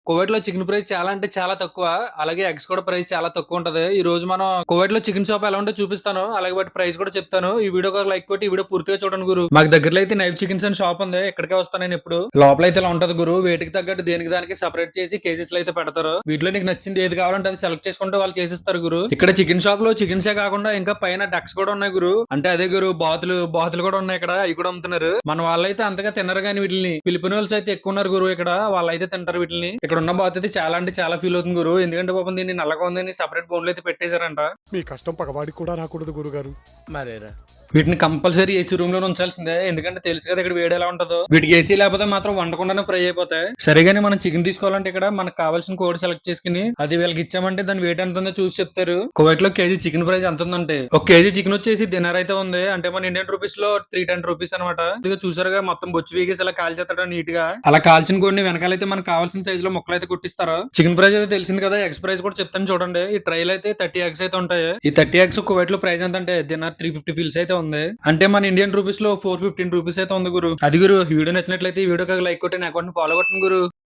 Kuwait లో chicken price చాలా అంటే చాలా తక్కువ. అలాగే ఎగ్స్ కూడా ప్రైస్ చాలా తక్కువ ఉంటది. ఈ రోజు మనం కువైట్ లో చికెన్ షాప్ ఎలా ఉంటో చూపిస్తాను. అలాగే వాటి ప్రైస్ కూడా చెప్తాను. ఈ వీడియోకి ఒక లైక్ కొట్టి ఈ వీడియో పూర్తిగా చూడండి గురు. మాకు దగ్గరలో అయితే నైఫ్ చికెన్స్ అని షాప్ ఉంది. ఇక్కడికే వస్తాను నేను ఎప్పుడు. లోపల అయితే ఇలా ఉంటది గురు. వేటికి తగ్గట్టు దేనికి దానికి సెపరేట్ చేసి కేజెస్ లో అయితే పెడతారు. వీటిలో నీకు నచ్చింది ఏది కావాలంటే అది సెలెక్ట్ చేసుకుంటే వాళ్ళు చేసిస్తారు గురు. ఇక్కడ చికెన్ షాప్ లో చికెన్సే కాకుండా ఇంకా పైన డక్స్ కూడా ఉన్నాయి గురు. అంటే అదే గురు బాతులు కూడా ఉన్నాయి ఇక్కడ. అవి కూడా అమ్ముతున్నారు. మన వాళ్ళైతే అంతగా తినరు కానీ వీటిని ఫిలిపిన్ వాళ్ళస్ అయితే ఎక్కువ ఉన్నారు గురు. ఇక్కడ వాళ్ళైతే తింటారు వీటిని. ఇక్కడ ఉన్న బాత్ అయితే చాలా అంటే చాలా ఫీల్ అవుతుంది గురు. ఎందుకంటే పాపం దీన్ని నల్లగా ఉందని సెపరేట్ బోన్లు అయితే పెట్టేశారంట. మీ కష్టం పగవాడికి కూడా రాకూడదు గురుగారు. మరేరా వీటిని కంపల్సరీ ఏసీ రూమ్ లో ఉంచాల్సిందే. ఎందుకంటే తెలుసు కదా ఇక్కడ వేడి ఎలా ఉంటుందో. వీటికి ఏసీ లేకపోతే మాత్రం వండకుండానే ఫ్రై అయిపోతాయి. సరిగానే మనం చికెన్ తీసుకోవాలంటే ఇక్కడ మనకు కావాల్సిన కోడ్ సెలెక్ట్ చేసుకుని అది వీళ్ళకి ఇచ్చామంటే దాని వెయిట్ ఎంత ఉందో చూసి చెప్తారు. కువైట్ లో కేజీ చికెన్ ప్రైస్ ఎంత ఉందంటే ఒక కేజీ చికెన్ వచ్చేసి డిన్నర్ అయితే ఉంది. అంటే మన ఇండియన్ రూపీస్ లో 310 రూపీస్ అనమాట. ఇదిగో చూసారుగా మొత్తం బొచ్చు వీగేసి ఇలా కాల్చేస్తాడు నీట్ గా. అలా కాల్చిన కోడిని వెనకాలైతే మనకు కావాల్సిన సైజ్ లో ముక్కలు అయితే కుట్టిస్తారు. చికెన్ ప్రైస్ అయితే తెలిసింది కదా. ఎగ్స్ ప్రైస్ కూడా చెప్తాను చూడండి. ఈ ట్రైల్ అయితే 30 ఎగ్స్ అయితే ఉంటాయి. ఈ 30 ఎగ్స్ కువైట్ లో ప్రైస్ ఎంత అంటే డిన్నర్ 350 ఫిల్స్ అయితే ఉంది. అంటే మన ఇండియన్ రూపీస్ లో 415 రూపీస్ అయితే ఉంది గురు. అది గురు వీడియో నచ్చినట్లయితే ఈ వీడియోకి లైక్ కొట్టి నా అకౌంట్ ఫాలో కొట్టండి గురు.